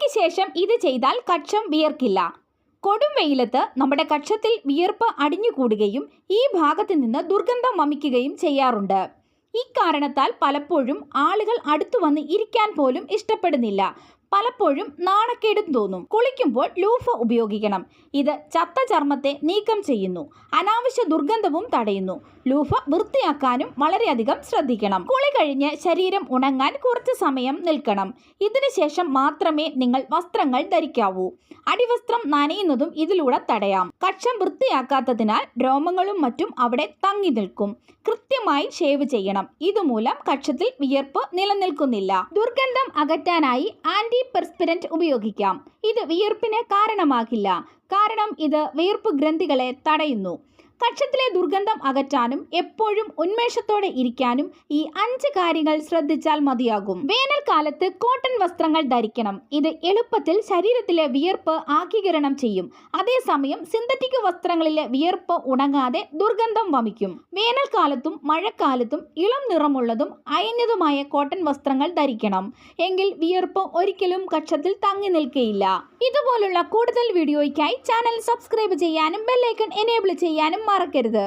കുളിക്ക് ശേഷം ഇത് ചെയ്താൽ കക്ഷം വിയർക്കില്ല. കൊടും വെയിലത്ത് നമ്മുടെ കക്ഷത്തിൽ വിയർപ്പ് അടിഞ്ഞുകൂടുകയും ഈ ഭാഗത്ത് നിന്ന് ദുർഗന്ധം വമിക്കുകയും ചെയ്യാറുണ്ട്. ഇക്കാരണത്താൽ പലപ്പോഴും ആളുകൾ അടുത്തു വന്ന് ഇരിക്കാൻ പോലും ഇഷ്ടപ്പെടുന്നില്ല. പലപ്പോഴും നാണക്കേടും തോന്നും. കുളിക്കുമ്പോൾ ലൂഫ ഉപയോഗിക്കണം. ഇത് ചത്ത ചർമ്മത്തെ നീക്കം ചെയ്യുന്നു, അനാവശ്യ ദുർഗന്ധവും തടയുന്നു. ലൂഫ വൃത്തിയാക്കാനും വളരെയധികം ശ്രദ്ധിക്കണം. കുളി കഴിഞ്ഞ് ശരീരം ഉണങ്ങാൻ കുറച്ച് സമയം നിൽക്കണം. ഇതിനുശേഷം മാത്രമേ നിങ്ങൾ വസ്ത്രങ്ങൾ ധരിക്കാവൂ. അടിവസ്ത്രം നനയുന്നതും ഇതിലൂടെ തടയാം. കക്ഷം വൃത്തിയാക്കാത്തതിനാൽ രോമങ്ങളും മറ്റും അവിടെ തങ്ങി നിൽക്കും. കൃത്യമായി ഷേവ് ചെയ്യണം. ഇതുമൂലം കക്ഷത്തിൽ വിയർപ്പ് നിലനിൽക്കുന്നില്ല. ദുർഗന്ധം അകറ്റാനായി ആന്റിപെർസ്പിരന്റ് ഉപയോഗിക്കാം. ഇത് വിയർപ്പിന് കാരണമാകില്ല, കാരണം ഇത് വിയർപ്പ് ഗ്രന്ഥികളെ തടയുന്നു. കക്ഷത്തിലെ ദുർഗന്ധം അകറ്റാനും എപ്പോഴും ഉന്മേഷത്തോടെ ഇരിക്കാനും ഈ 5 കാര്യങ്ങൾ ശ്രദ്ധിച്ചാൽ മതിയാകും. വേനൽക്കാലത്ത് കോട്ടൺ വസ്ത്രങ്ങൾ ധരിക്കണം. ഇത് എളുപ്പത്തിൽ ശരീരത്തിലെ വിയർപ്പ് ആഗിരണം ചെയ്യും. അതേസമയം സിന്തറ്റിക് വസ്ത്രങ്ങളിലെ വിയർപ്പ് ഉണങ്ങാതെ ദുർഗന്ധം വമിക്കും. വേനൽക്കാലത്തും മഴക്കാലത്തും ഇളം നിറമുള്ളതും അയഞ്ഞതുമായ കോട്ടൺ വസ്ത്രങ്ങൾ ധരിക്കണം. എങ്കിൽ വിയർപ്പ് ഒരിക്കലും കക്ഷത്തിൽ തങ്ങി നിൽക്കുകയില്ല. ഇതുപോലുള്ള കൂടുതൽ വീഡിയോയ്ക്കായി ചാനൽ സബ്സ്ക്രൈബ് ചെയ്യാനും ബെല്ലൈക്കൺ എനേബിൾ ചെയ്യാനും മറക്കരുത്.